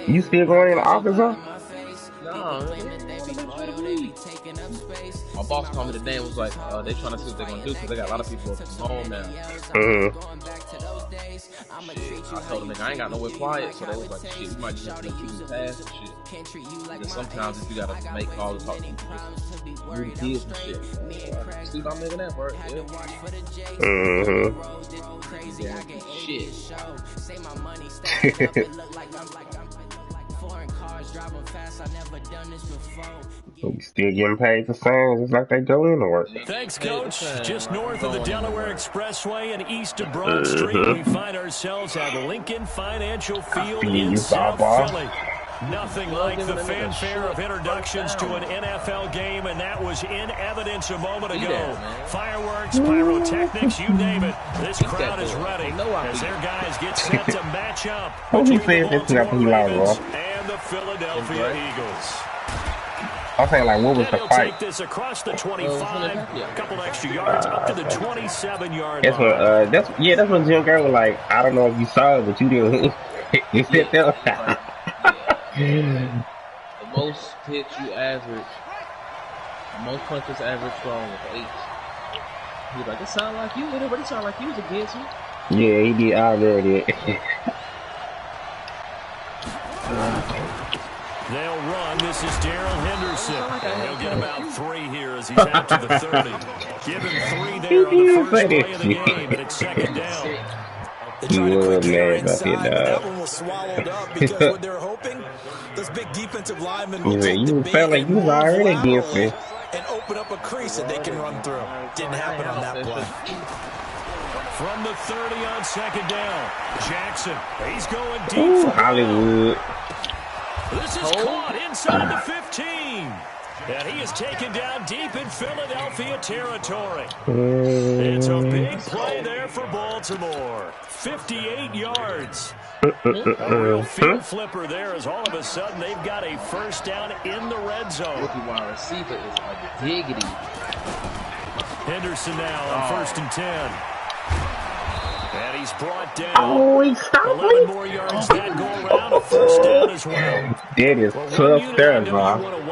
You still going in the office, huh? No, my boss called me today and was like, they trying to see what they're gonna do because they got a lot of people working from home now. Mm-hmm. Shit, I told them, I ain't got nowhere quiet, so they was like, shit, we might just have to make people pass and shit. Because sometimes if you gotta make calls and talk to people, just move the kids and shit. See if I'm making that work, yeah. Mm-hmm. Yeah, shit. We still getting paid for saying just like they go into work. Thanks, Coach. Just north of the Delaware Expressway and east of Broad Street, we find ourselves at Lincoln Financial Field in South Philly. Nothing like the fanfare of introductions to an NFL game, and that was in evidence a moment ago. Fireworks, pyrotechnics, you name it. This crowd is ready as their guys get set to match up between the Baltimore Ravens and the Philadelphia Eagles. I'm saying, like, what was the fight? Take this across the 25, a couple extra yards up to the 27-yard line. That's what Jim Gray was like. I don't know if you saw it, but you didn't. You sit there. The most hits you average, the most punches average strong with 8. He was like, it sound like you, but it sound like you was against me. Yeah, he did. I read it. They'll run. This is Darrell Henderson. He'll get about 3 here as he's out to the 30. Give him 3 there on the first play of the game, but it's second down. You were mad about it, that one was swallowed up because what they're hoping, those big defensive linemen will take the bait like you was already against me and open up a crease that they can run through. Didn't happen on that play. From the 30 on second down, Jackson. He's going deep for Hollywood. This is caught inside the 15. And he is taken down deep in Philadelphia territory. It's a big play there for Baltimore. 58 yards. A real field flipper there as all of a sudden they've got a first down in the red zone. Rookie wide receiver is a diggity. Henderson now on 1st and 10. And he's brought down. Oh, he stopped 11 more yards that go around. A first down as well. That is tough there, bro. Man,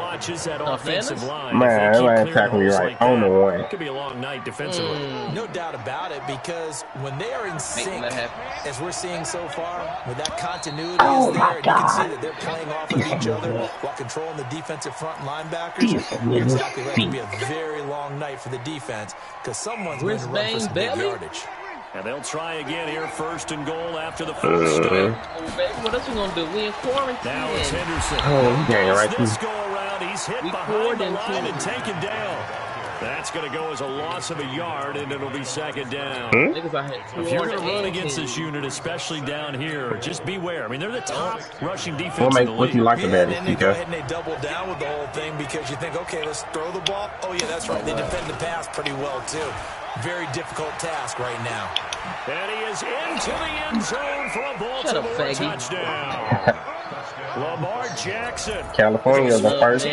that man tackled me right on the one. It could be a long night defensively. No doubt about it, because when they are in sync, as we're seeing so far, with that continuity is there, and you can see that they're playing off of each other while controlling the defensive front linebackers. You're exactly right. It could be a very long night for the defense, because someone's going to run for some big yardage. And they'll try again here, 1st and goal after the full start. What else we gonna do? We in quarantine. Now it's Henderson. Oh, he right this go around, he's hit behind the line and taken down. That's going to go as a loss of a yard, and it'll be second down. If you're going to run against this unit, especially down here, just beware. I mean, they're the top rushing defense in the league. What you like about it, and then they go ahead and they double down with the whole thing because you think, okay, let's throw the ball. Oh, yeah, that's right. They defend the pass pretty well, too. Very difficult task right now. And he is into the end zone for a Baltimore touchdown. Lamar Jackson. California is the first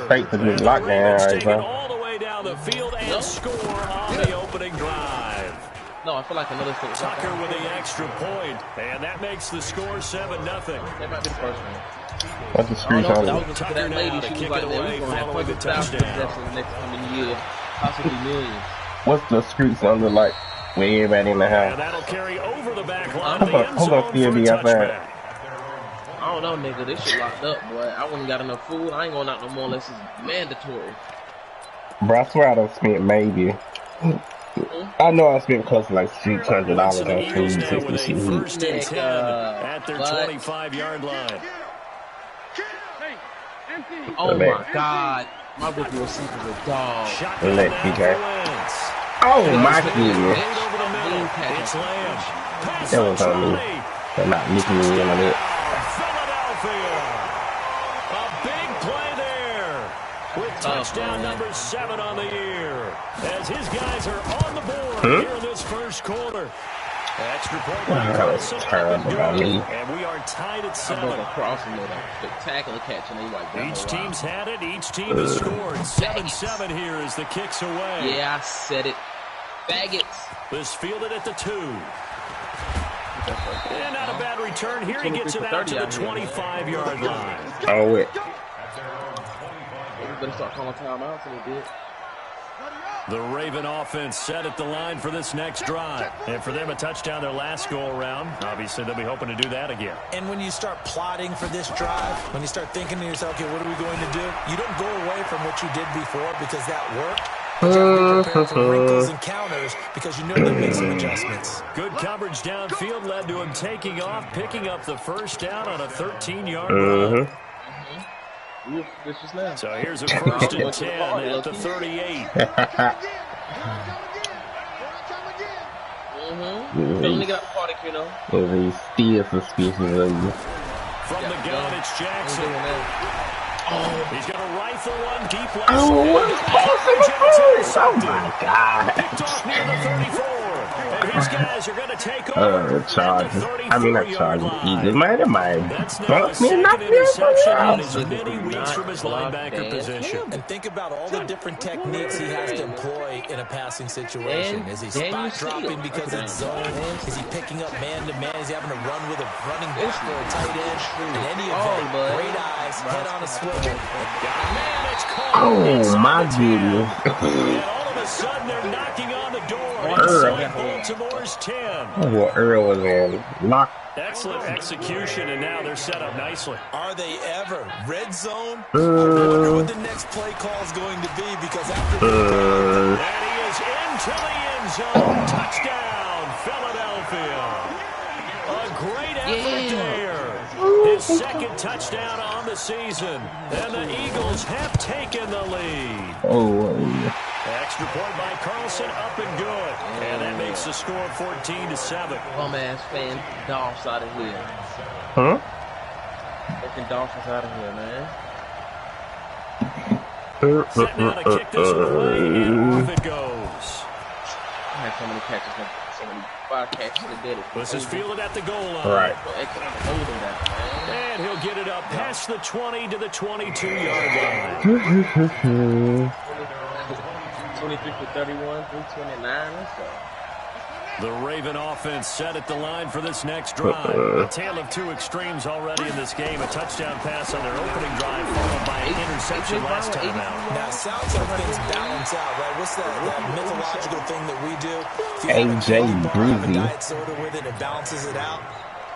state to do lockdown right now. All the way down the field and score on the opening drive. No, I feel like another thing. Tucker with the extra point, and that makes the score 7-0. That might be the first one. What's the street on it? Tucker now to kick it away following the touchdown. Next coming year, possibly millions. What's the streets under like with everybody in the house? And that'll carry over the back line. I'm gonna still be up there. I don't know, nigga. This shit locked up, boy. I wouldn't got enough food. I ain't going out no more unless it's mandatory. Bro, I swear I done spent maybe. I know I spent close to like $600 on food. First and 10 at their 25-yard line. Oh my God. My rookie receiver is a dog. Let PJ. Oh my goodness. That was on me. They're not looking me in on it. Philadelphia. A big play there. With touchdown number 7 on the year. As his guys are on the board here in this first quarter. Extra point by Carlson. And we are tied at 7. Spectacular catch, and each team's had it. Each team has scored. 7-7 here as the kicks away. Yeah, I said it. Faggots. This fielded at the 2. And not a bad return here. He gets it out to the 25-yard line. Oh, it. We better start calling timeouts a little bit. The Raven offense set at the line for this next drive. And for them, a touchdown their last go-around. Obviously, they'll be hoping to do that again. And when you start plotting for this drive, when you start thinking to yourself, okay, what are we going to do? You don't go away from what you did before because that worked. But you have to be prepared for wrinkles and counters because you know they'll make some adjustments. Good coverage downfield led to him taking off, picking up the first down on a 13-yard run. So here's a 1st and 10 at the 38. Still suspicious of you. From the gun, it's Jackson. He's going to rifle one deep left. Oh my God. Picked off near the 34. And his guys are going to take over. Charges. I mean, not charges. Eagles might have That's now a second interception in as many weeks from his linebacker position. And think about all the different techniques he has to employ in a passing situation. Is he spot dropping because it's zone? Is he picking up man-to-man? Is he having to run with a running back or a tight end? In any event, great eyes, head on a swivel. Oh, my goodness. And all of a sudden, they're knocking on the door. Inside Baltimore's 10. Well, Earl was on lock. Excellent execution, and now they're set up nicely. Are they ever? Red zone? I wonder what the next play call is going to be because after and he is into the end zone. Touchdown, Philadelphia. A great effort there. His second touchdown on the season. And the Eagles have taken the lead. Extra point by Carlson, up and good. And that makes the score 14-7. Bum-ass fan, Dolphs out of here. Huh? Fucking Dolphins out of here, man. Set now to kick this away, and off it goes. I had so many catches, so many 5 catches today. This is fielded at the goal line. Right. And he'll get it up past the 20 to the 22-yard line. 23 for 31, 329. Let's go. The Raven offense set at the line for this next drive. A tale of two extremes already in this game. A touchdown pass on their opening drive, followed by an interception last time out. Now, it sounds like things balance out, right? What's that mythological thing that we do? AJ Breezy. Diet soda with it, it balances it out.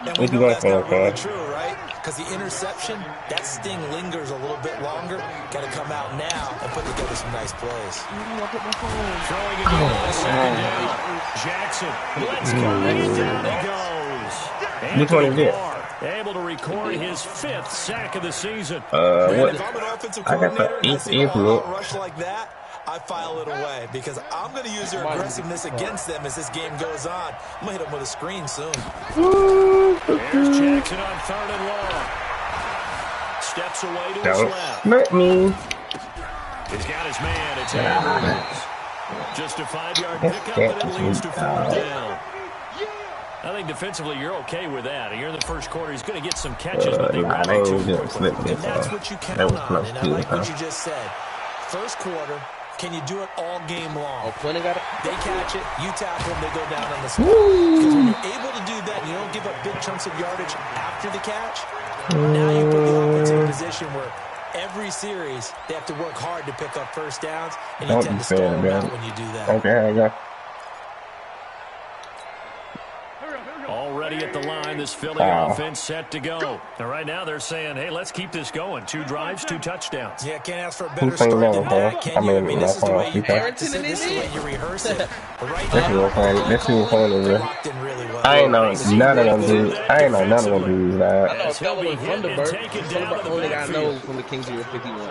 And we What you know got that's not for, really true, right? Because the interception, that sting lingers a little bit longer. Got to come out now and put together some nice plays. Throwing again on second down. Jackson, let's go. And down he goes. Which one is it? Able to record his 5th sack of the season. What? If I'm an offensive I got coordinator and I see a the rush like that, I file it away because I'm going to use their aggressiveness against them as this game goes on. I'm going to hit them with a screen soon. Here's Jackson on 3rd and long. Steps away to his left. Let me. He's got his man. It's Andrews. Just a 5-yard pickup, and it leads to 4th down. I think defensively you're okay with that. You're in the first quarter. He's going to get some catches, but they run it too quickly. And that's what you count on. And I like what you just said. First quarter, can you do it all game long? Plenty got it. They catch it, you tackle them, they go down on the spot. Because when you're able to do that, and you don't give up big chunks of yardage after the catch, now you put the offense in a position where every series they have to work hard to pick up first downs, and you tend to stall them out when you do that. Okay, I got. Already at the line, this Philly offense set to go. And right now they're saying, hey, let's keep this going. 2 drives, 2 touchdowns. Yeah, can't ask for a better start than that, can you? I mean, this is the way you practice it, this is the way you rehearse it. But right now, they're locked in really well. I ain't know none of them dudes. I ain't know none of them dudes. I know Fellow and Thunderbird. Only I know from the Kings of 51.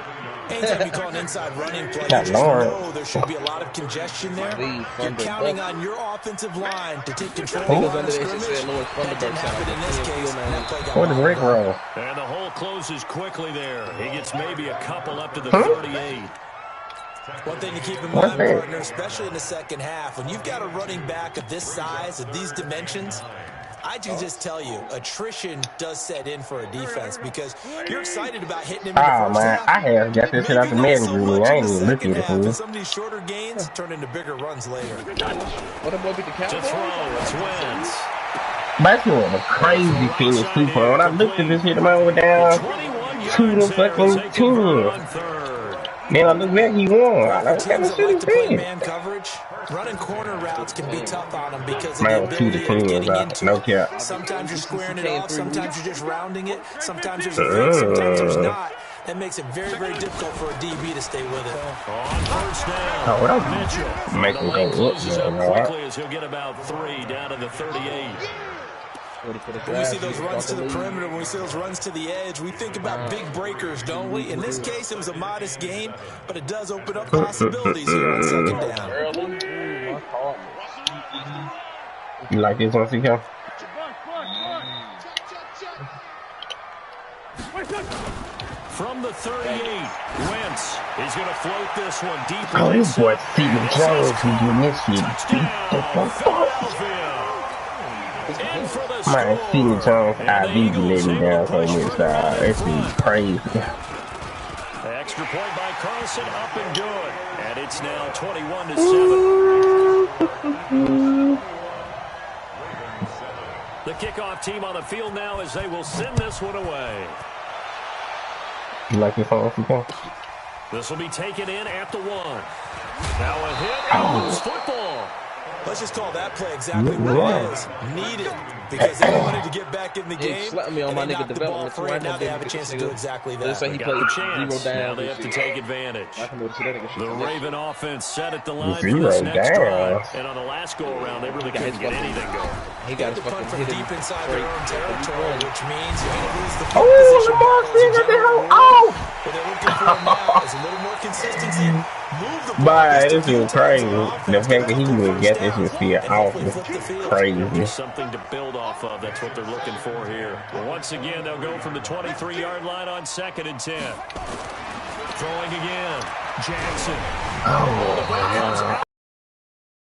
Anytime you call an inside running play, you just know there should be a lot of congestion there. You're counting on your offensive line to take control of the line of scrimmage. That didn't happen in this case. That play got What is Rick roll? And the hole closes quickly there. He gets maybe a couple up to the 38. One thing to keep in mind, partner, especially in the second half, when you've got a running back of this size, of these dimensions, I can just tell you, attrition does set in for a defense because you're excited about hitting him in the first half. I have got this shit out the magazine. I ain't even looking at it. Some of these shorter gains turn into bigger runs later. What a boy beat the Cowboys. To throw, it's Wentz. Basketball was a crazy finish too. When I looked at this shit, the man was down 2-10. Man, I look back, he won. I like, Teams what that shit like is to play this? man coverage, running corner routes can be tough on them because of the Man, ability of getting 2-10, into no it. cap. Sometimes you're squaring it off, sometimes you're just rounding it, sometimes there's a fake, sometimes there's not. That makes it very, very difficult for a DB to stay with it. On first down, Oh, that Mitchell. make him go Closes up, up man. quickly as he'll get about 3 down to the 38. When we see those runs to the perimeter, when we see those runs to the edge, we think about big breakers, don't we? In this case, it was a modest game, but it does open up possibilities here on second down. You like this one, CK? From the 38, Wentz is going to float this one deep. Oh, this boy Steven Jones is doing this shit. Man, Steven Jones, I be letting down so much, It's crazy. The extra point by Carlson, up and good. And it's now 21-7. The kickoff team on the field now as they will send this one away. You like this one, CK? This will be taken in at the 1. Now a hit and loose football. Let's just call that play exactly what it is. Needed because they wanted to get back in the game. Slapped me on my nigga development. Right now they have a chance to do exactly that. Looks like he played 0 down. Now they have to take advantage. The Raven offense set at the line for 0 this next down. drive. And on the last go-around, they really couldn't get anything going. He got his punt fucking from deep inside their own territory, which means you're going to lose the Oh, Lamar Stevens, oh! What they're looking for now is a little more consistency. Move the But this is crazy. The fact that he would get this is still off is crazy. There's something to build off of. That's what they're looking for here. Once again, they'll go from the 23-yard line on 2nd and 10. Throwing again. Jackson.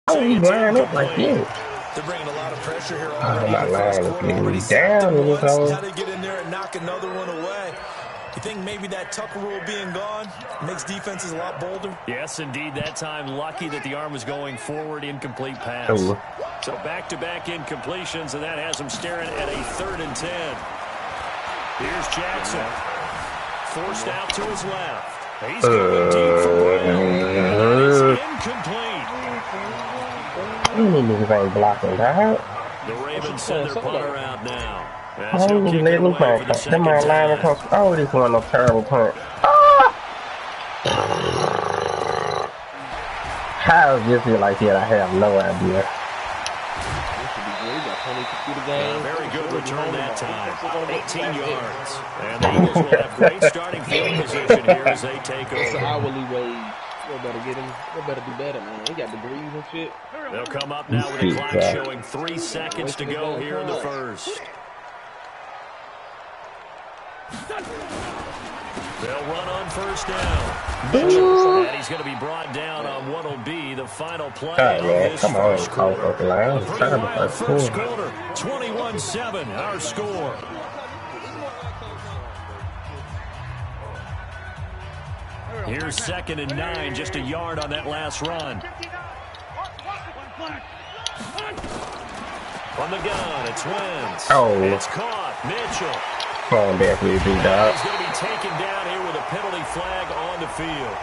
Oh, he ran up like this. They're bringing a lot of pressure here. Oh, my line is getting down in this hole. How to get in there and knock another one away. You think maybe that Tucker rule being gone makes defenses a lot bolder? Yes, indeed. That time, lucky that the arm was going forward, incomplete pass. Oh. So back-to-back incompletions, and that has him staring at a 3rd and 10. Here's Jackson. Forced out to his left. He's going deep for Brown. Incomplete. Niggas ain't blocking that. The Ravens send their punter out now. Oh, let me back. That my line comes. Oh, this one a terrible punt. Ah! How is this here like that? I have no idea. Very good return that time. 18 yards. And the Eagles will have great starting field position here as they take over. It's an hourly wage. You better get him. You better do better, man. He got degrees and shit. They'll come up now with a clock showing 3 seconds to go here in the first. They'll run on first down. And he's going to be brought down on what will be the final play of this first quarter. First quarter, 21-7, our score. Here's 2nd and 9, just a yard on that last run. From the gun, it's Wentz. Oh. It's caught. Mitchell. Falling back with you, dog. He's going to be taken down here with a penalty flag on the field.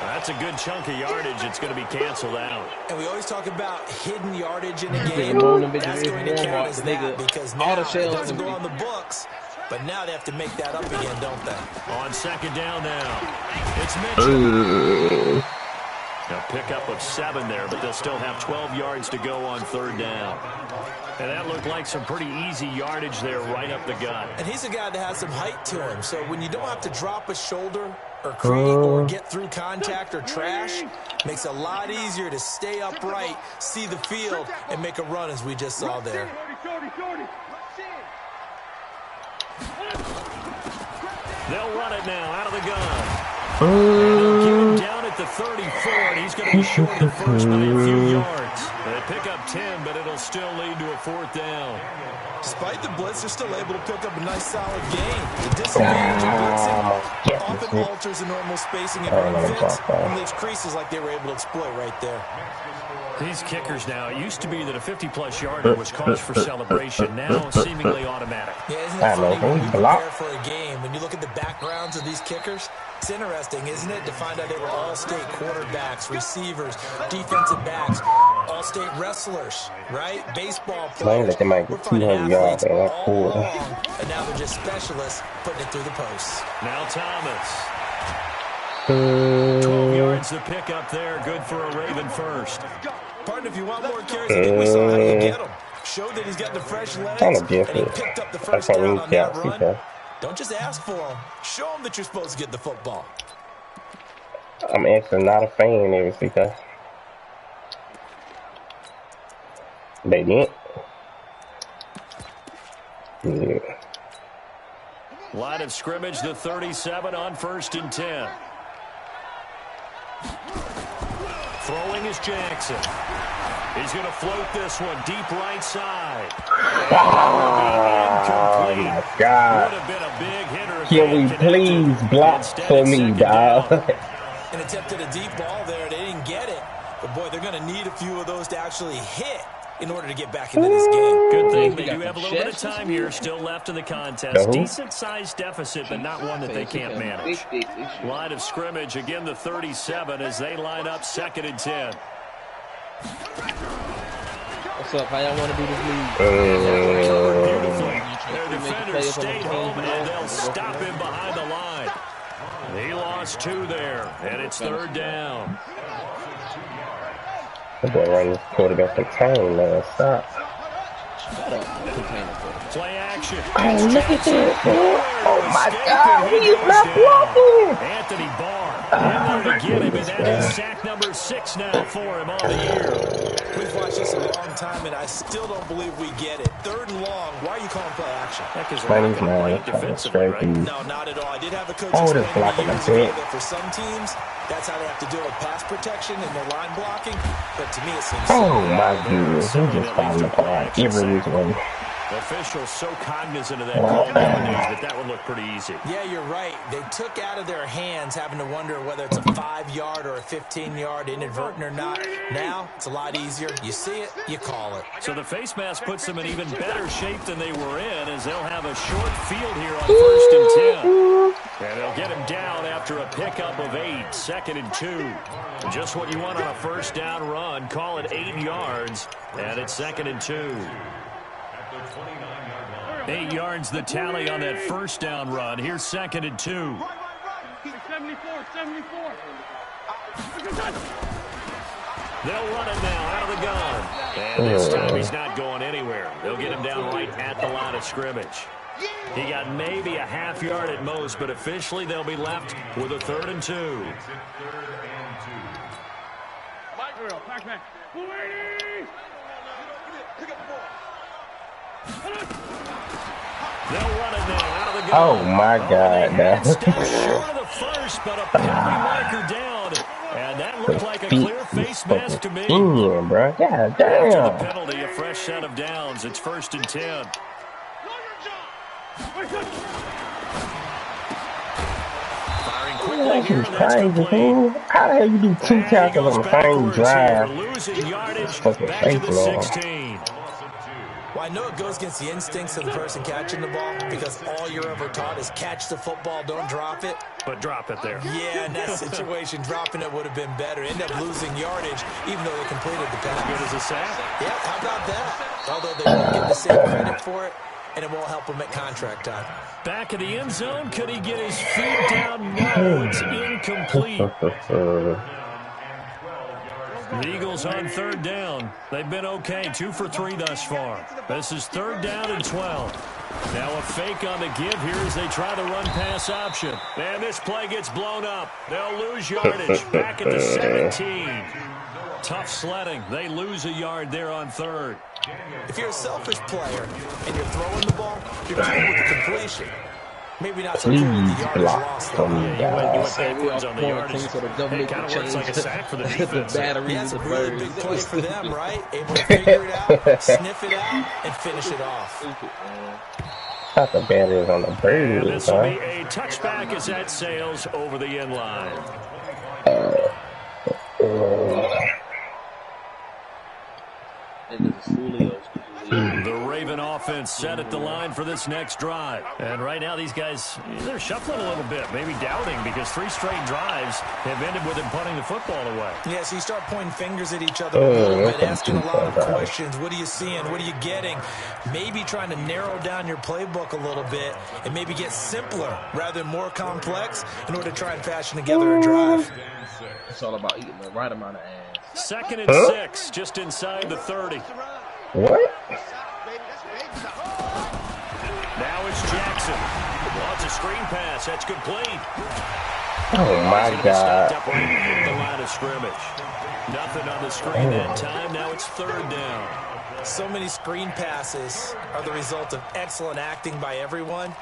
That's a good chunk of yardage. It's going to be canceled out. And we always talk about hidden yardage in a game. That's going to count as that because now it doesn't go on the books. But now they have to make that up again, don't they? On 2nd down now, it's Mitchell. A pickup of 7 there, but they'll still have 12 yards to go on 3rd down. And that looked like some pretty easy yardage there right up the gut. And he's a guy that has some height to him. So when you don't have to drop a shoulder or create or get through contact or trash, makes it a lot easier to stay upright, see the field, and make a run as we just saw there. They'll run it now out of the gun. They'll keep him down at at the 34, and he's going to be short of the first by a few yards. They pick up 10, but it'll still lead to a 4th down. Despite the blitz, they're still able to pick up a nice, solid gain. The disadvantage of blitzing often alters the normal spacing and run fits and leaves creases like they were able to exploit right there. These kickers now, it used to be that a 50-plus yarder was cause for celebration, now seemingly automatic. Yeah, isn't it funny when we prepare for a game, when you look at the backgrounds of these kickers, it's interesting, isn't it, to find out they were all-state quarterbacks, receivers, defensive backs, all-state wrestlers, right? Baseball players. We're finding athletes all along, and now they're just specialists putting it through the posts. Now Thomas. 12 yards to pick up there, good for a Raven first. Pardon, if you want more carries, I think we saw how you get him. Showed that he's got the fresh legs, and he picked up the first down on that run. Don't just ask for him. Show him that you're supposed to get the football. I'm actually not a fan of it, they didn't. Yeah. Line of scrimmage, the 37 on 1st and 10. Throwing is Jackson. He's going to float this one deep right side. Oh my God. Would have been a big hitter. Can we please block for me, dog? An attempt at a deep ball there. They didn't get it. But, boy, they're going to need a few of those to actually hit in order to get back into this game. Good thing they do have a little bit of time here still left in the contest. Decent-sized deficit, but not one that they can't manage. Line of scrimmage, again the 37 as they line up 2nd and 10. What's up? How y'all want to do this league? Beautifully. Their defenders stayed home, and they'll stop him behind the line. He lost 2 there, and it's 3rd down. The boy ran this quarterback in time, man. Stop. Play action. Oh, look at that, man. Oh, my God. He is not blocking. Anthony Barr in there to get him, and that is sack number 6 now for him on the year. We've watched this a long time, and I still don't believe we get it. 3rd and long. Why are you calling play action? Defensively, right? No, not at all. I did have a coach explain to me years ago that for some teams, that's how they have to deal with pass protection and their line blocking. But to me, it seems my goodness. He just falling apart every which way. Officials so cognizant of that call nowadays, but that would look pretty easy. Yeah, you're right. They took out of their hands having to wonder whether it's a 5-yard or a 15-yard inadvertent or not. Now, it's a lot easier. You see it, you call it. So the face mask puts them in even better shape than they were in as they'll have a short field here on 1st and 10. And they'll get him down after a pickup of 8, 2nd and 2. Just what you want on a 1st down run. Call it 8 yards, and it's 2nd and 2. 8 yards the tally on that 1st down run. Here's 2nd and 2. 74. They'll run it now out of the gun. And this time he's not going anywhere. They'll get him down right at the line of scrimmage. He got maybe a half yard at most, but officially they'll be left with a 3rd and 2. They'll run it now out of the gun. Oh my God, man. Short of the first, but a penalty marker down. And that looked like a clear face mask to me. Bro. God damn. After the penalty, a fresh set of downs. It's 1st and 10. Firing quickly here in the extra point. How the hell you do 2 tackles on the same drive? Losing yardage back to the 16. Well, I know it goes against the instincts of the person catching the ball because all you're ever taught is catch the football, don't drop it. But drop it there. Yeah, in that situation, dropping it would have been better. End up losing yardage, even though they completed the pass. Good as a sack. Yeah, how about that? Although they won't get the same credit for it, and it won't help him at contract time. Back in the end zone, could he get his feet down? No, it's incomplete. The Eagles on 3rd down. They've been okay, 2 for 3 thus far. This is 3rd down and 12. Now a fake on the give here as they try the run-pass option. And this play gets blown up. They'll lose yardage back at the 17. Tough sledding. They lose a yard there on 3rd. If you're a selfish player and you're throwing the ball, you're dealing with the completion. Maybe not so true with the yardage loss, though. You went backwards on the yardage. So the government kind of works like a sack for the defense. The battery yeah, it's a really big play for them, right? Able to figure it out, sniff it out, and finish it off. Not the batteries on the bird. This will be a touchback as that sails over the end line. The Raven offense set at the line for this next drive. And right now these guys, they're shuffling a little bit, maybe doubting, because 3 straight drives have ended with them punting the football away. Yeah, so you start pointing fingers at each other a little bit, asking a lot of questions. What are you seeing? What are you getting? Maybe trying to narrow down your playbook a little bit and maybe get simpler rather than more complex in order to try and fashion together a drive. It's all about eating the right amount of ass. 2nd and 6, just inside the 30. What? Now it's Jackson. Wants a screen pass. That's complete. Oh my God. Stopped up right at the line of scrimmage. Nothing on the screen that time. Now it's 3rd down. So many screen passes are the result of excellent acting by everyone.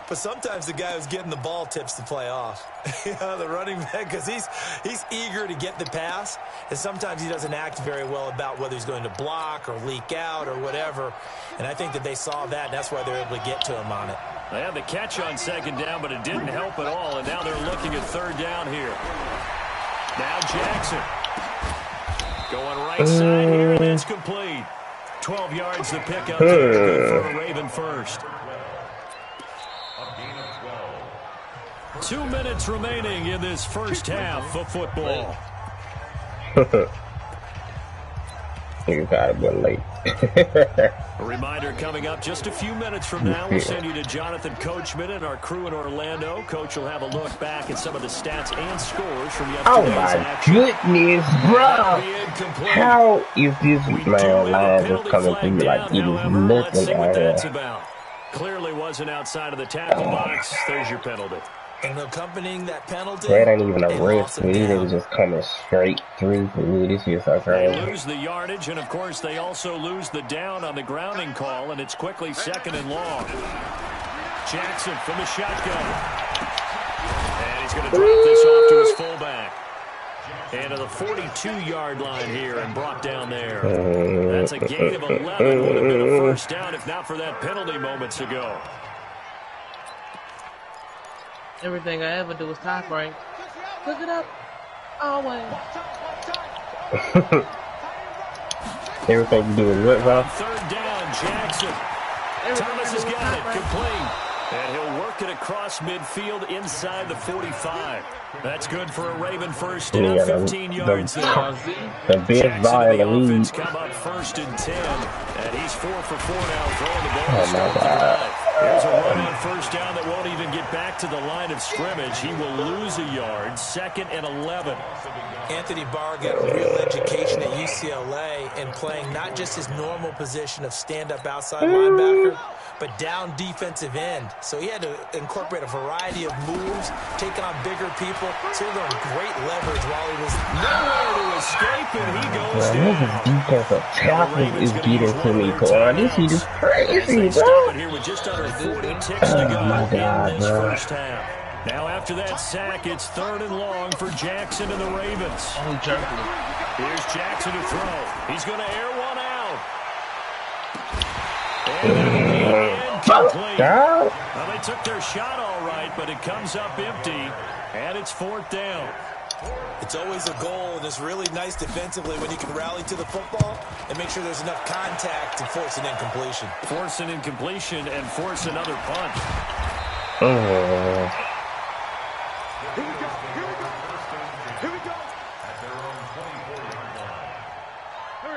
But sometimes the guy who's getting the ball tips the play off. The running back, because he's eager to get the pass, and sometimes he doesn't act very well about whether he's going to block or leak out or whatever. And I think that they saw that, and that's why they were able to get to him on it. They had the catch on 2nd down, but it didn't help at all, and now they're looking at 3rd down here. Now Jackson. Going right side here, and it's complete. 12 yards to pick up for a Raven first. 2 minutes remaining in this first half of football. You gotta be late. A reminder coming up just a few minutes from now. We'll send you to Jonathan Coachman and our crew in Orlando. Coach will have a look back at some of the stats and scores from yesterday's action. Oh my goodness, bro! How is this man line just coming through like it is nothing out here? Clearly wasn't outside of the tackle box. There's your penalty. And accompanying that penalty, that ain't even a risk for me. They was just coming straight through for me. This is so crazy. They lose the yardage, and of course they also lose the down on the grounding call, and it's quickly 2nd and long. Jackson from the shotgun. And he's going to drop this off to his fullback. And to the 42-yard line here and brought down there. That's a gain of 11. Would have been a first down if not for that penalty moments ago. Everything I ever do is top right. Look it up. Always. Everything you do is what, bro? 3rd down, Jackson. Thomas has got it. Complete. And he'll work it across midfield inside the 45. That's good for a Raven first down, 15 yards there. The big violin. Come up 1st and 10. And he's 4 for 4 now throwing the ball. Oh my God. There's a run on 1st down that won't even get back to the line of scrimmage. He will lose a yard. 2nd and 11. Anthony Barr got real education at UCLA and playing not just his normal position of stand-up outside linebacker, but down defensive end. So he had to incorporate a variety of moves, take on bigger people. So he learned great leverage while he was nowhere to escape, and he goes down. His defensive tackle is getting to me, boy. This is crazy, bro. Here with just under 40 ticks to go in this first half. Now after that sack, it's 3rd and long for Jackson and the Ravens. Here's Jackson to throw. He's going to air one out. And complete. Well, they took their shot all right, but it comes up empty, and it's 4th down. It's always a goal, and it's really nice defensively when you can rally to the football and make sure there's enough contact to force an incompletion. Force an incompletion and force another punt.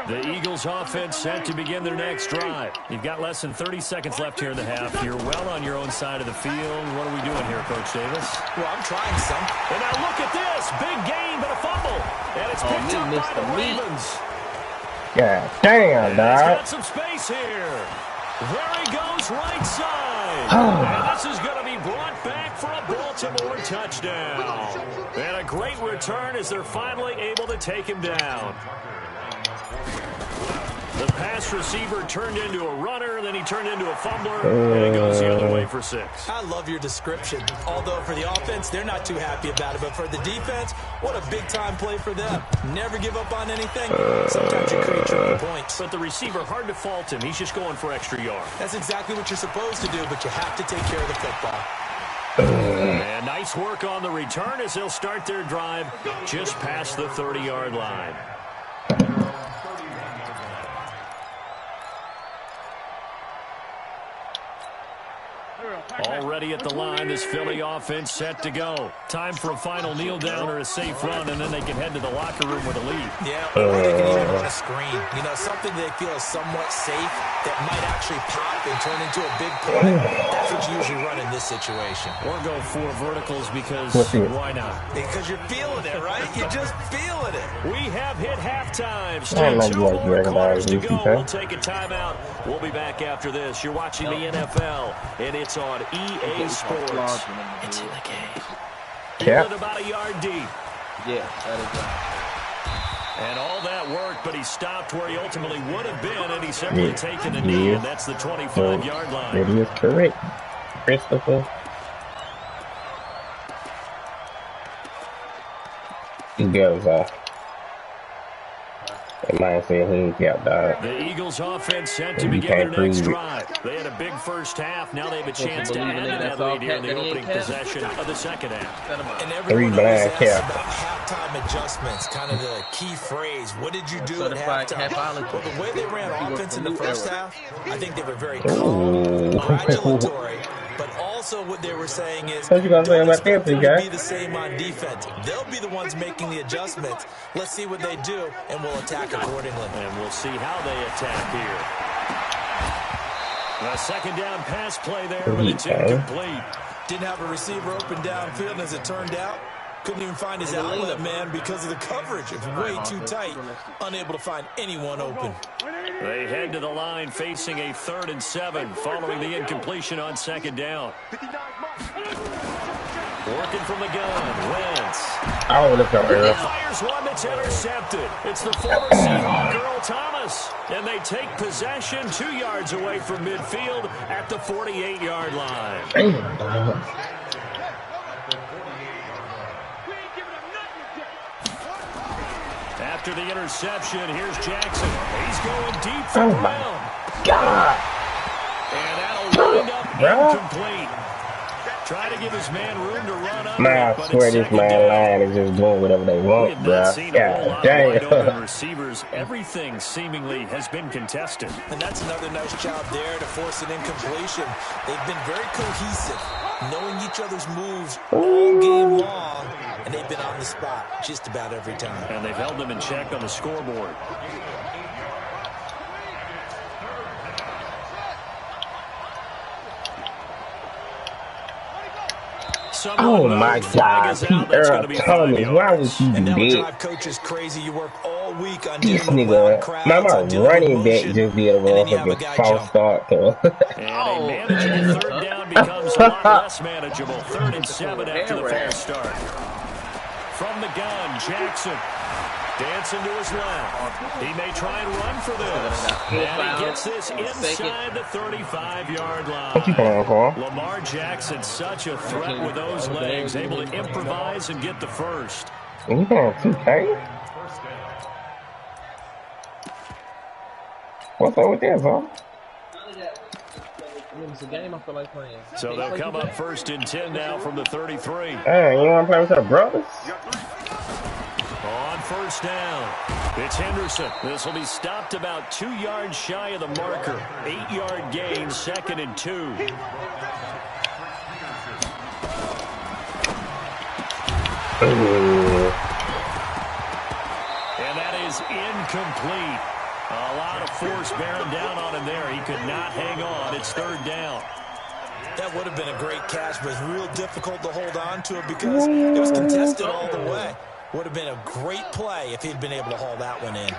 The Eagles offense set to begin their next drive. You've got less than 30 seconds left here in the half. You're well on your own side of the field. What are we doing here, Coach Davis? Well, I'm trying some. And now look at this. Big gain, but a fumble. And it's picked up by the Ravens. Yeah, damn, dog. He's got some space here. There he goes, right side. And this is going to be brought back for a Baltimore touchdown. And a great return as they're finally able to take him down. The pass receiver turned into a runner, then he turned into a fumbler, and it goes the other way for 6. I love your description. Although for the offense, they're not too happy about it. But for the defense, what a big-time play for them. Never give up on anything. Sometimes you create your own points. But the receiver, hard to fault him. He's just going for extra yards. That's exactly what you're supposed to do, but you have to take care of the football. And nice work on the return as they'll start their drive just past the 30-yard line. Already at the line, this Philly offense set to go. Time for a final kneel down or a safe run, and then they can head to the locker room with a lead. Yeah, or they can even run a screen. You know, something they feel is somewhat safe that might actually pop and turn into a big play. That's what you usually run in this situation. Or go 4 verticals because why not? Because you're feeling it, right? You're just feeling it. We have hit halftime. Still 2 more quarters to go. We'll take a timeout. We'll be back after this. You're watching the NFL, and it's on EA Sports. It's in the game. Fielded about a yard deep. Yeah, that is right. And all that work, but he stopped where he ultimately would have been, and he's simply taken a knee, and that's the 25-yard line. It is correct, Christopher. He goes off. It might say he ain't got dog. The Eagles offense set to begin their next drive. They had a big first half. Now they have a chance to add to that lead here in the opening possession of the second half. And everyone always asks about halftime adjustments, kind of the key phrase. What did you do at halftime? Well, the way they ran offense in the first half, I think they were very calm, congratulatory. But also what they were saying is, don't expect them to be the same on defense. They'll be the ones making the adjustments. Let's see what they do, and we'll attack accordingly. And we'll see how they attack here. A second down pass play there, but it's incomplete. Didn't have a receiver open downfield, as it turned out. Couldn't even find his outlet man because of the coverage. It's way too tight. Unable to find anyone open. They head to the line facing a 3rd and 7 following the incompletion on second down. Working from the gun, Wentz. Oh, look up there. Fires one that's intercepted. It's the former Seahawk, Earl Thomas. And they take possession 2 yards away from midfield at the 48-yard line. After the interception, here's Jackson. He's going deep for Brown. God. And that'll wind up incomplete. Try to give his man room to run up. Man, I swear this man line is just doing whatever they want, bro. God damn. Receivers, everything seemingly has been contested. And that's another nice job there to force an incompletion. They've been very cohesive, knowing each other's moves all game long, and they've been on the spot just about every time. And they've held them in check on the scoreboard. Oh my God, Pete Earl Thomas, why would you do that? Coach is crazy. You work all week on this nigga, my running back just did a motherfucking false start. And a manageable 3rd down becomes a lot less manageable. 3rd and 7 after the false start. From the gun, Jackson dancing to his left. He may try and run for this. And he gets this inside the 35-yard line. What you playing for? Lamar Jackson, such a threat with those legs, able to improvise and get the first. You playing 2K? What's up with that, huh? It's a game I feel like playing. So they'll come up 1st and 10 now from the 33. Hey, you want to play with your brothers? On 1st down, it's Henderson. This will be stopped about 2 yards shy of the marker. 8-yard gain, 2nd and 2. And that is incomplete. A lot of force bearing down on him there. He could not hang on. It's 3rd down. That would have been a great catch, but it's real difficult to hold on to it because it was contested all the way. Would have been a great play if he'd been able to haul that one in.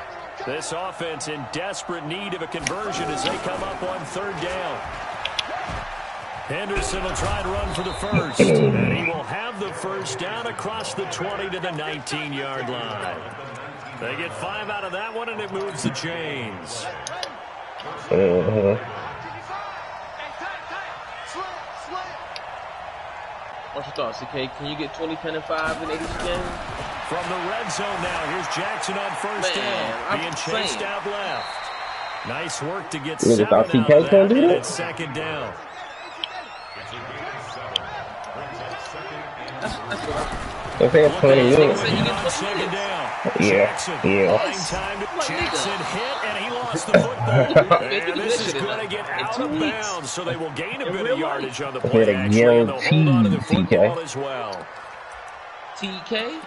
This offense in desperate need of a conversion as they come up on 3rd down. Henderson will try to run for the first. And he will have the first down across the 20 to the 19-yard line. They get 5 out of that one, and it moves the chains. What's your thoughts, CK? Can you get 20, 10, and 5 in 80 games? From the red zone now, here's Jackson on first down, being chased out left. Nice work to get 7 out of that, and it's second down. If they had 20 minutes. Second down. Yeah. Jackson hit, and he lost the football. And this is going to get out of bounds, so they will gain a bit of yardage on the play, actually, and they'll hold on to the football as well. TK?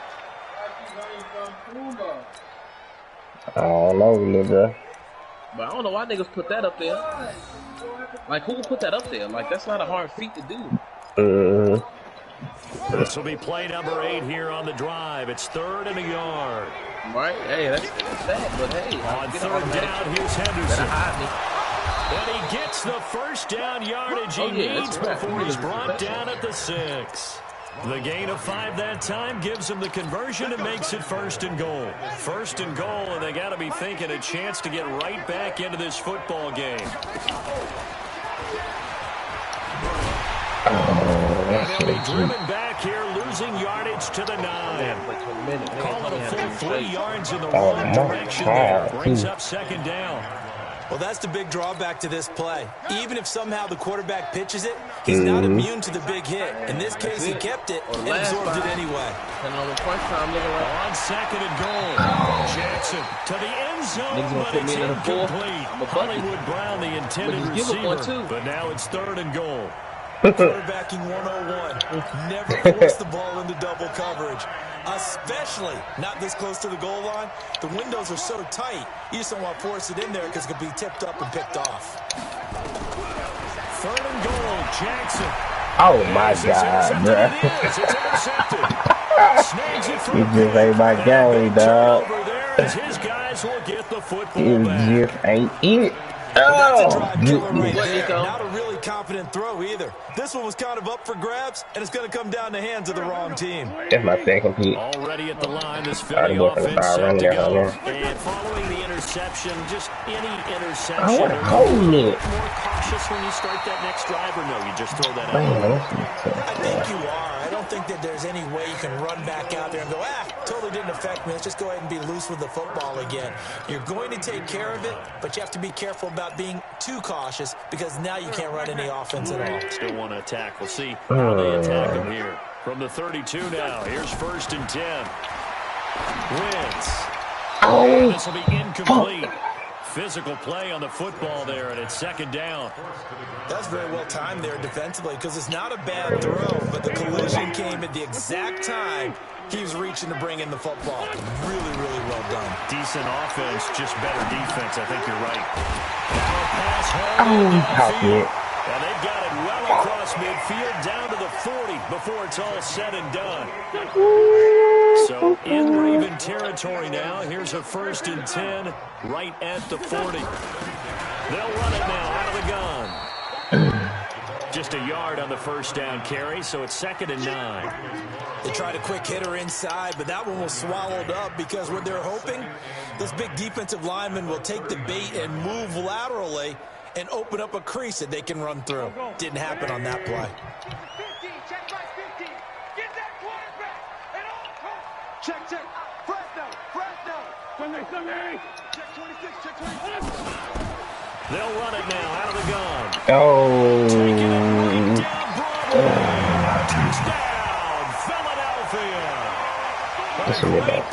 I don't know, nigga. But I don't know why niggas put that up there. Like, who would put that up there? Like, that's not a hard feat to do. This will be play number 8 here on the drive. It's 3rd and a yard. Right? Hey, that's bad, but hey. On 3rd down, here's Henderson. And he gets the first down yardage he needs before he's brought down at the 6. The gain of 5 that time gives him the conversion and makes it 1st and goal. 1st and goal, and they got to be thinking a chance to get right back into this football game. And they'll be driven back here, losing yardage to the 9. Call it a full 3 yards in the wrong direction there. Brings up 2nd down. Well, that's the big drawback to this play. Even if somehow the quarterback pitches it, he's not immune to the big hit. In this case, he kept it and absorbed it anyway. On 2nd and goal. Jackson to the end zone, but it's incomplete. Hollywood Brown, the intended receiver, but now it's 3rd and goal. Quarterbacking 101. Never force the ball into double coverage, especially not this close to the goal line. The windows are so tight, you just don't want to force it in there because it could be tipped up and picked off. 3rd and goal, Jackson. Oh my God, bro. It's intercepted. Snags it from it just ain't my game, dog. His guys will get the football it back. just ain't it. That's a drive killer right there. Not a really confident throw either. This one was kind of up for grabs, and it's going to come down the hands of the wrong team. That's my second pick. Already at the line, this Philly offense set to go. And following the interception, just any interception. I want to hold it. More cautious when you start that next drive, or no? You just throw that out. I think you are. I don't think that there's any way you can run back out there and go, totally didn't affect me. Let's just go ahead and be loose with the football again. You're going to take care of it, but you have to be careful about being too cautious because now you can't run any offense at all. Still want to attack. We'll see how they attack him here. From the 32 now, here's 1st and 10. Wins. Oh, this will be incomplete. Physical play on the football there, and it's 2nd down. That's very well timed there defensively because it's not a bad throw, but the collision came at the exact time he was reaching to bring in the football. Really, really well done. Decent offense, just better defense. I think you're right. Now a pass oh, and they've got it well across midfield down to the 40 before it's all said and done. So in Raven territory now. Here's a 1st and 10 right at the 40. They'll run it now out of the gun. Just a yard on the 1st down carry, so it's 2nd and 9. They tried a quick hitter inside, but that one was swallowed up because what they're hoping, this big defensive lineman will take the bait and move laterally and open up a crease that they can run through. Didn't happen on that play. 15, check by 15. Get that quarterback at all costs. Check. Fresno. Sunday. Check 26, check 26. They'll run it now out of the gun. Oh. Taking it right down Broadway. Touchdown, Philadelphia. This will be about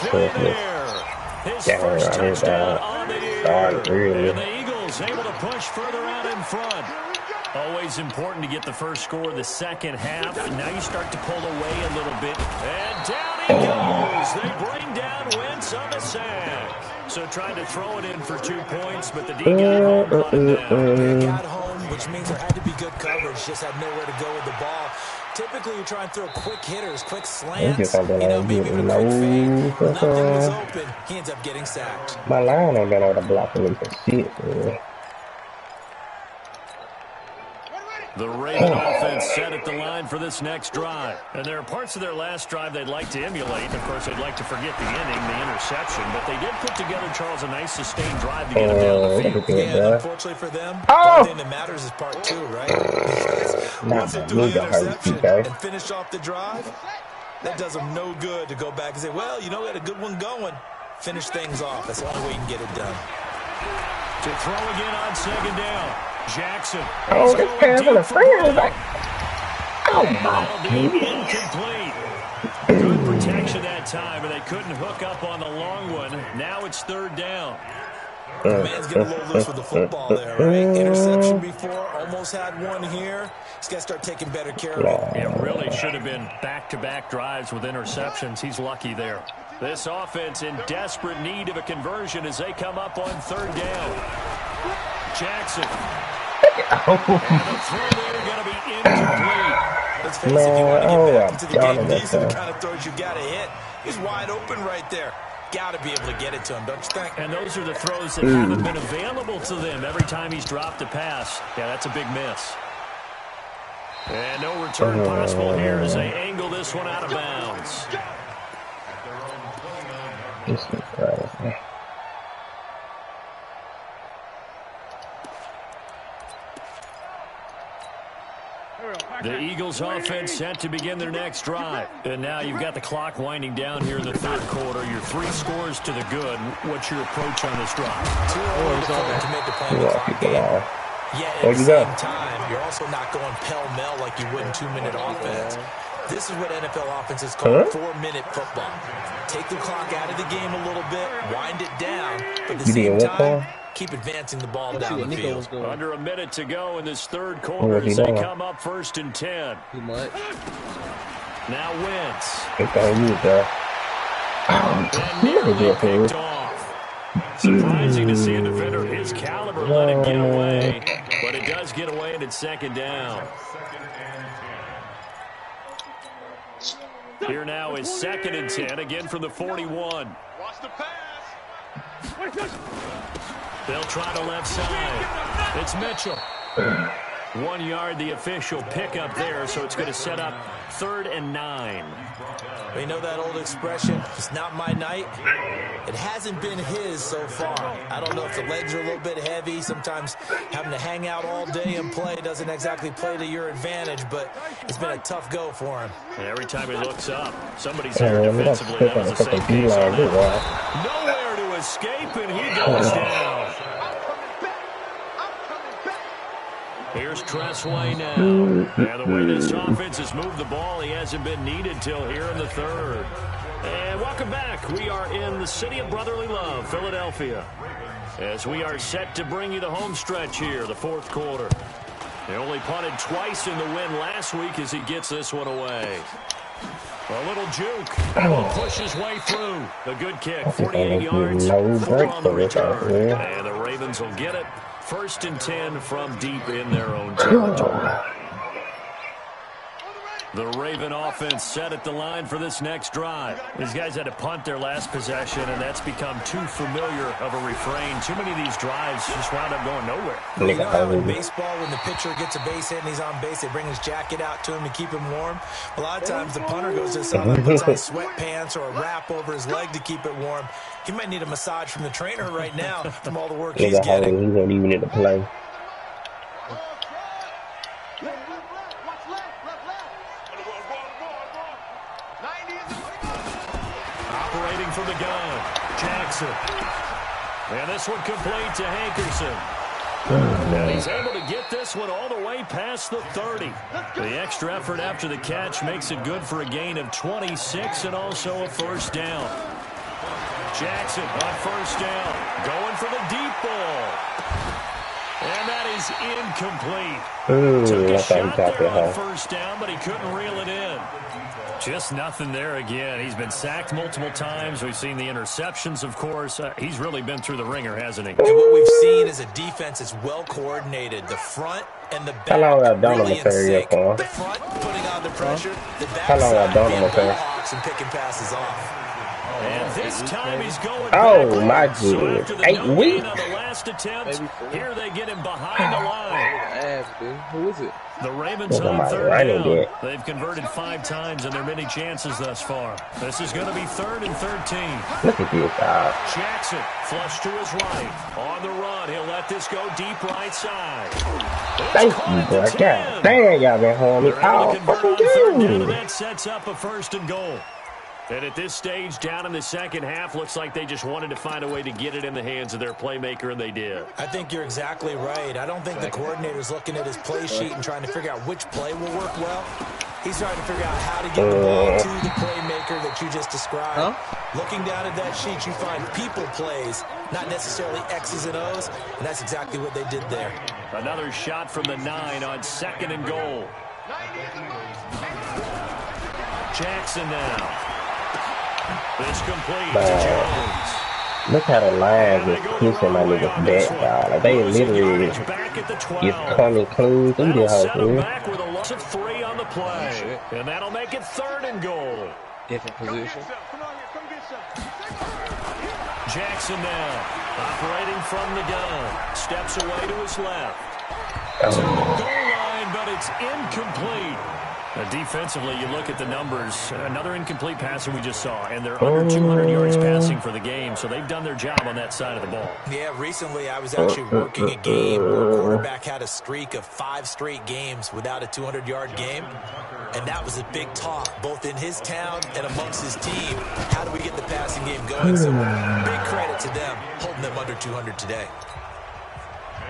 His first touchdown on the year. God, really. And the Eagles able to push further out in front. Always important to get the first score of the second half. Now you start to pull away a little bit. And down he goes. They bring down Wentz on the sack. So trying to throw it in for 2 points, but the D got home on it now. They got home, which means there had to be good coverage. Just had nowhere to go with the ball. Typically, you try and throw quick hitters, quick slants, maybe even a quick fade. Nothing was open. He ends up getting sacked. My line ain't been able to block me for shit, man. The Raven offense set at the line for this next drive. And there are parts of their last drive they'd like to emulate. Of course, they'd like to forget the inning, the interception. But they did put together, Charles, a nice sustained drive to get them down the field. Yeah, unfortunately for them, the only thing that matters is part two, right? Once they do the interception and finish off the drive, that does them no good to go back and say, well, you know, we had a good one going. Finish things off. That's the only way you can get it done. To throw again on second down. Jackson. Oh, this pass on the front is like, oh my goodness. Incomplete. Good protection that time, and they couldn't hook up on the long one. Now it's third down. The man's getting a little loose with the football there, right? Interception before, almost had one here. He's got to start taking better care of it. It really should have been back-to-back drives with interceptions. He's lucky there. This offense in desperate need of a conversion as they come up on third down. Jackson. And the throw there going to be incomplete. Let's face it, if you want to get back into the game, these are the kind of throws you got to hit. He's wide open right there. Got to be able to get it to him, don't you think? And those are the throws that haven't been available to them every time he's dropped a pass. Yeah, that's a big miss. And no return possible here as they angle this one out of bounds. The Eagles offense set to begin their next drive. And now you've got the clock winding down here in the third quarter. Your 3 scores to the good. What's your approach on this drive? Too early to make the play in the clock game. Yet at the same time, you're also not going pell-mell like you would in 2-minute offense. This is what NFL offenses call 4-minute football. Take the clock out of the game a little bit, wind it down, but at the same time, keep advancing the ball down the field. Under a minute to go in this third quarter as they come up 1st and 10. Too much. Now Wentz. Picked off. Surprising to see a defender his caliber let it get away, but it does get away and it's second down. Here now is 2nd and 10, again from the 41. Watch the pass. They'll try the left side. It's Mitchell. 1 yard, the official pickup there, so it's going to set up 3rd and 9. You know that old expression, it's not my night? It hasn't been his so far. I don't know if the legs are a little bit heavy. Sometimes having to hang out all day and play doesn't exactly play to your advantage, but it's been a tough go for him. And every time he looks up, somebody's there defensively. That was the same case on that. Nowhere to escape, and he goes down. Here's Tressway now. And the way this offense has moved the ball, he hasn't been needed till here in the third. And welcome back. We are in the city of brotherly love, Philadelphia, as we are set to bring you the home stretch here, the fourth quarter. They only punted twice in the win last week as he gets this one away. A little juke. Will push his way through. The good kick, 48 yards, 4 on the return. And the Ravens will get it. 1st and 10 from deep in their own territory. The Raven offense set at the line for this next drive. These guys had to punt their last possession, and that's become too familiar of a refrain. Too many of these drives just wound up going nowhere. You know how in baseball, when the pitcher gets a base hit and he's on base, they bring his jacket out to him to keep him warm? A lot of times the punter goes to the sideline, puts on sweatpants or a wrap over his leg to keep it warm. He might need a massage from the trainer right now from all the work he's getting. He won't even need to play. Operating from the gun, Jackson. And this one complete to Hankerson. And he's able to get this one all the way past the 30. The extra effort after the catch makes it good for a gain of 26 and also a first down. Jackson on first down, going for the deep ball. And that is incomplete. Took a shot there on first down, but he couldn't reel it in. Just nothing there again. He's been sacked multiple times. We've seen the interceptions, of course. He's really been through the ringer, hasn't he? And what we've seen is a defense that's well coordinated. The front and the back really in sync. The front putting on the pressure. The back side being ballhawks and picking passes off. And this time he's going oh, my goodness. So 8 weeks. On the last attempt, here they get him behind the line. Who is it? The Ravens on third down. They've converted 5 times in their many chances thus far. This is going to be 3rd and 13. Look at this guy. Jackson, flush to his right. On the run, he'll let this go deep right side. Thank you, bro. God dang, y'all been holding me out. Fucking good. That sets up a 1st and goal. And at this stage, down in the second half, looks like they just wanted to find a way to get it in the hands of their playmaker, and they did. I think you're exactly right. I don't think the coordinator's looking at his play sheet and trying to figure out which play will work well. He's trying to figure out how to get the ball to the playmaker that you just described. Looking down at that sheet, you find people plays, not necessarily X's and O's, and that's exactly what they did there. Another shot from the 9 on 2nd and goal. Jackson now. This complete to Jones. Look how the line is pushing my niggas back, dog. Like, they literally is coming clean through the whole thing. Back with a loss of 3 on the play. And that'll make it 3rd and goal. Different position. Jackson now, operating from the gun. Steps away to his left. To the goal line, but it's incomplete. Defensively, you look at the numbers. Another incomplete passer we just saw, and they're under 200 yards passing for the game, so they've done their job on that side of the ball. Yeah, recently I was actually working a game where a quarterback had a streak of 5 straight games without a 200-yard game, and that was a big talk, both in his town and amongst his team. How do we get the passing game going? So big credit to them, holding them under 200 today.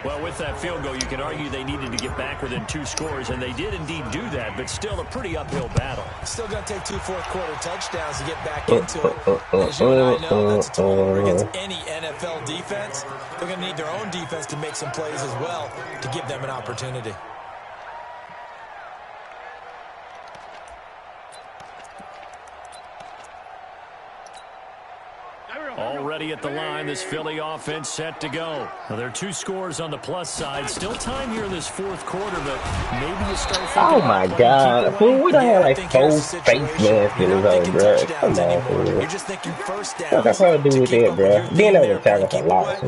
Well, with that field goal, you can argue they needed to get back within 2 scores, and they did indeed do that, but still a pretty uphill battle. Still going to take 2 fourth-quarter touchdowns to get back into it. As you and I know, that's a total against any NFL defense. They're going to need their own defense to make some plays as well to give them an opportunity. Already at the line, this Philly offense set to go. Now, there are 2 scores on the plus side. Still time here in this 4th quarter, but maybe you start thinking. Oh my God! Fool, we done had like 4 fake masks in his own, bro. Come on, fool. You're just thinking first down. What the fuck do with that, bro? Then they would tackle for loss.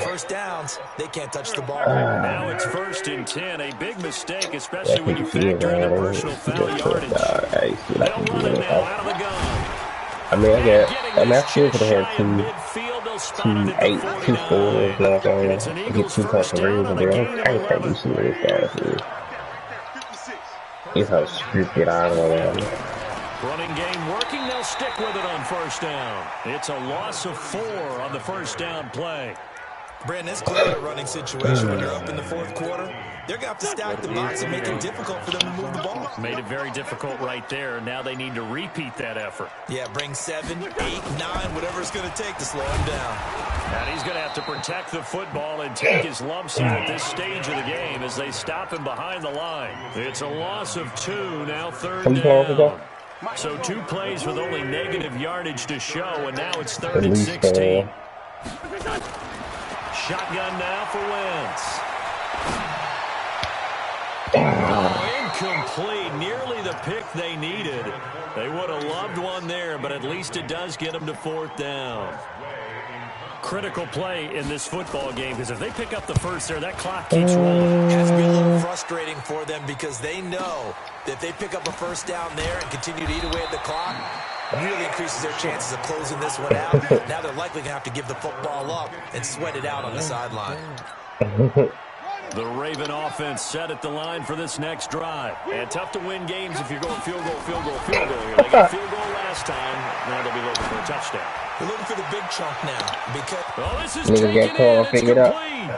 First downs, they can't touch the ball. Now it's 1st and 10. A big mistake, especially when you factor in the personal foul yardage. They'll run it now out of the gun. I mean, I still could have had 2 8, 2 4s, you know what I'm saying? Get 2 conversions, bro. I can't do shit with this guy, it's how scripted I don't know. Running game working, they'll stick with it on 1st down. It's a loss of 4 on the 1st down play. Brandon, it's clearly a running situation when you're up in the 4th quarter. They're going to have to stack the box and make it difficult for them to move the ball. Made it very difficult right there. Now they need to repeat that effort. Yeah, bring 7, 8, 9, whatever it's going to take to slow him down. And he's going to have to protect the football and take his lumps here at this stage of the game as they stop him behind the line. It's a loss of 2, now 3rd down. So 2 plays with only negative yardage to show, and now it's 3rd and 16. Shotgun now for Wentz. Oh, incomplete. Nearly the pick they needed. They would have loved one there, but at least it does get them to 4th down. Critical play in this football game, because if they pick up the 1st there, that clock keeps rolling. It has to be a little frustrating for them because they know that if they pick up a 1st down there and continue to eat away at the clock, really increases their chances of closing this one out. Now they're likely going to have to give the football up and sweat it out on the sideline. The Raven offense set at the line for this next drive. And tough to win games if you're going field goal, field goal, field goal. They got a field goal last time. Now they'll be looking for a touchdown. They're looking for the big chunk now. Because this is taken in. It's complete.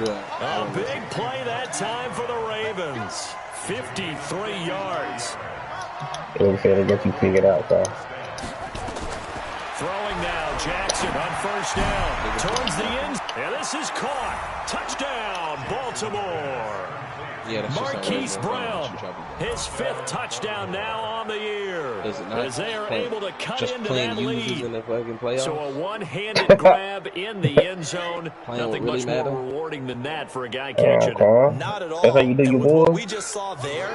Yeah. A big play that time for the Ravens. 53 yards. It said get you figured out, so. Throwing now, Jackson on 1st down. Towards the end. And this is caught. Touchdown, Baltimore. Yeah, Marquise Brown, his 5th touchdown now on the year. As they are able to cut into that lead. So a one-handed grab in the end zone. Nothing much more rewarding than that for a guy catching it. Not at all. That's how you do your boy. What we just saw there,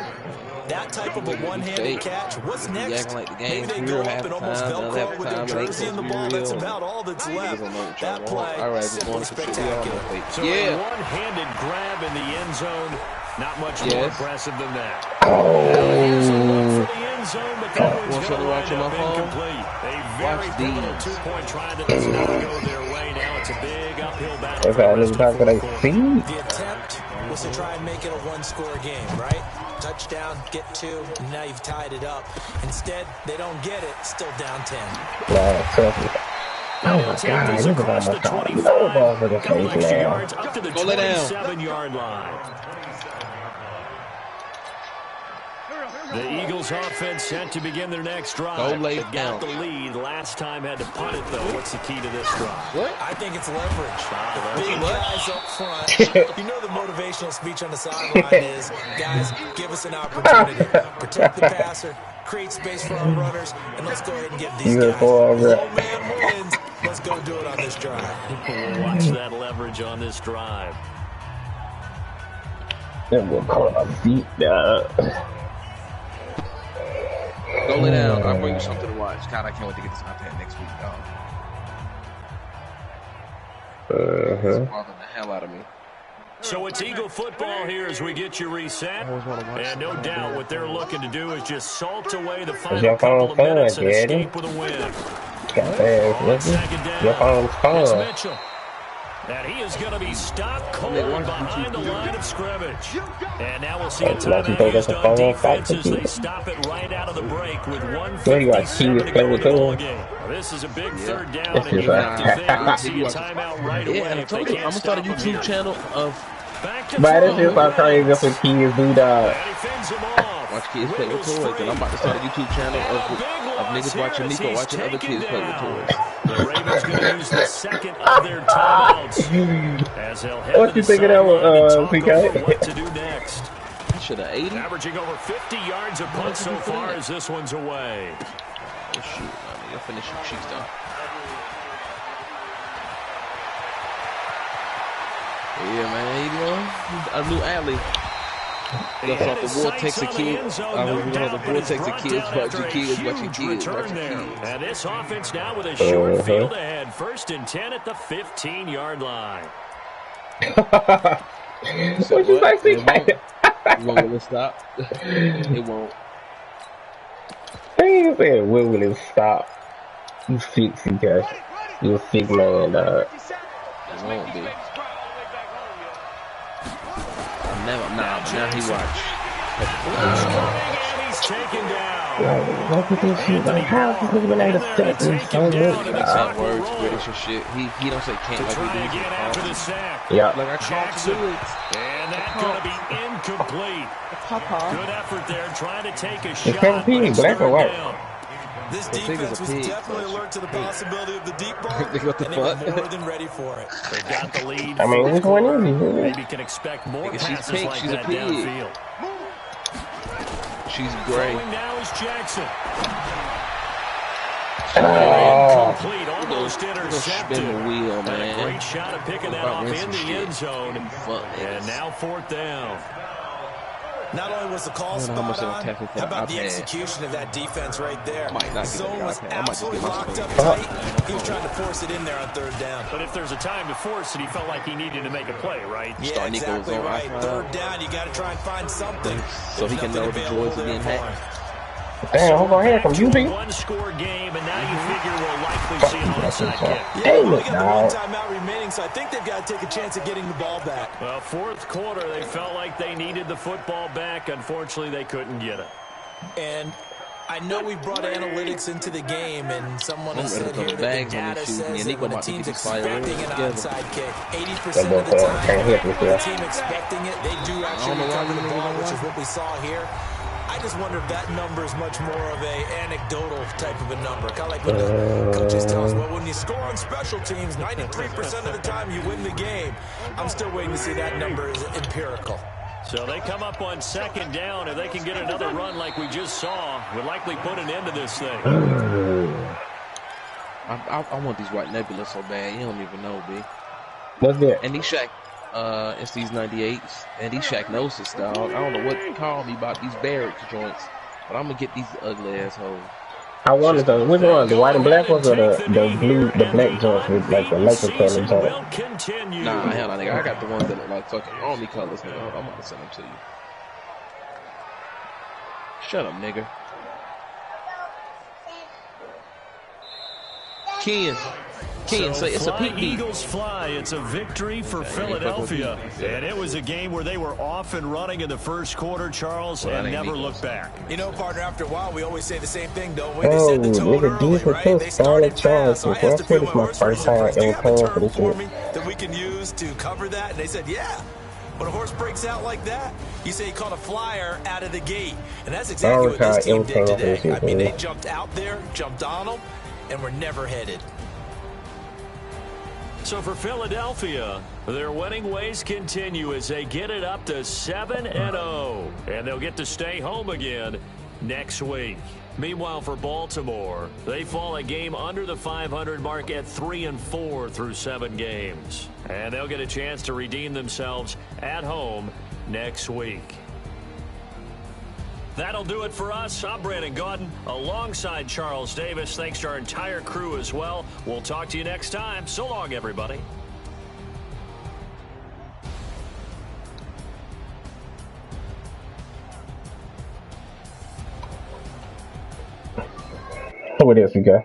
that type of a one-handed catch. What's next? Maybe they go up and almost Velcro with their jersey in the ball. That's about all that's left. That play, simply spectacular. So a one-handed grab in the end zone. Not much more impressive than that. Oh. Here's a look for the end zone, but that one's going to wind up incomplete. A very pivotal 2-point try that does not go their way. Now it's a big uphill battle for the rest of the fourth quarter. The attempt was to try and make it a one-score game, right? Touchdown, get 2, and now you've tied it up. Instead, they don't get it, still down 10. Oh my God, this is almost all. No ball for the face now. Up to the 27-yard line. The Eagles offense set to begin their next drive. They got the lead. Last time had to punt it, though. What's the key to this drive? What? I think it's leverage. Big guys up front. You know the motivational speech on the sideline is, guys, give us an opportunity. Protect the passer, create space for our runners, and let's go ahead and get these guys. Low man wins. Let's go do it on this drive. Watch that leverage on this drive. Then we'll call a beat down. Go lay down. I'll bring you something to watch. God, I can't wait to get this content next week, dog. It's bothering the hell out of me. So it's Eagle football here as we get you reset. And no doubt what they're looking to do is just salt away the final couple of minutes and escape with a win. Second down. It's Mitchell. And he is going to be stopped cold behind the line of scrimmage. And now we'll see a timeout used on defense as they stop it right out of the break with 1:57 to go in the ball game. This is a big third down, and you have to think we'll see a timeout right away. Yeah, I told you, I'm going to start a YouTube channel of... But this is so crazy for kids do that. Watch kids play with toys, and I'm about to start a YouTube channel of niggas watching Nico watching other kids play with toys. The Ravens going to use the second of their timeouts. As they'll head what you think of that one, PK? What to do next? He should have 80. Averaging over 50 yards a punt so far as this one's away. Oh, shoot. You'll finish your cheeks, though. Yeah, man. You know, a new alley. That's off the vortex of kids. The vortex of kids watching kids. And this offense now with a short field ahead. 1st and 10 at the 15-yard line. What you like, PK? It won't stop. It won't. When will it stop? You sick, CK. You a sick man, dog. It won't be. Never, now he watch. And he's taken down. Look at this shit. Like, how is this nigga been able to set this so good? Words, British and shit. He don't say can't like we do. After the sack. Yeah. Like I called to do it. And that's going to be incomplete. Good effort there, trying to take a shot. It's black or white? This defense was definitely alert to the possibility of the deep ball, and they were more than ready for it. They got the lead. I mean, which one is he? Maybe can expect more passes pink, like she's that downfield. She's great. Throwing now is Jackson. Complete, almost intercepted. Spin the wheel, man. A great shot of picking that off in the end zone. And now 4th down. Not only was the call spot on, how about the execution of that defense right there? The zone was absolutely locked up tight. He was trying to force it in there on 3rd down. But if there's a time to force it, he felt like he needed to make a play, right? Yeah, exactly right. 3rd down, you got to try and find something. So he can know the joys of being hacked. Damn, hold on here from UB. One-score game, and now you figure we'll likely see an onside kick. Yeah, we got the one timeout remaining, so I think they've got to take a chance at getting the ball back. Well, 4th quarter, they felt like they needed the football back. Unfortunately, they couldn't get it. And I know we brought analytics into the game, and someone has said here that the data says that when a team's expecting an onside kick, 80% of the time, when the team expecting it, they do actually recover the ball, which is what we saw here. I just wonder if that number is much more of a anecdotal type of a number. Kind of like when the coaches tell us, well, when you score on special teams, 93% of the time you win the game. I'm still waiting to see that number is empirical. So they come up on 2nd down. If they can get another run like we just saw, would likely put an end to this thing. I want these white nebulas so bad. You don't even know, B. What's that? And these Shaq, it's these 98s. And these Shaqnosis, dog. I don't know what called me about these barracks joints. But I'm going to get these ugly assholes. I wanted the which one, the white and black ones or the blue, the black joints with like the Laker colors on it. Nah, hell, nigga, I got the ones that look like fucking army colors, nigga. Hold on, I'm about to send them to you. Shut up, nigga. Ken, say it's a peak beat. Eagles fly. It's a victory for Philadelphia. And it was a game where they were off and running in the first quarter, Charles, and never looked back. You know, partner, after a while, we always say the same thing, don't we? Oh, They set the tone early, right? They started fast, so I asked a few of my horse friends, do you have a term for me that we can use to cover that? And they said, yeah. When a horse breaks out like that, you say he caught a flyer out of the gate. And that's exactly what this team did today. I mean, they jumped out there, jumped on them, and were never headed. So for Philadelphia, their winning ways continue as they get it up to 7-0. And they'll get to stay home again next week. Meanwhile, for Baltimore, they fall a game under the 500 mark at 3-4 through 7 games. And they'll get a chance to redeem themselves at home next week. That'll do it for us. I'm Brandon Gaudin alongside Charles Davis. Thanks to our entire crew as well. We'll talk to you next time. So long, everybody. What else you got?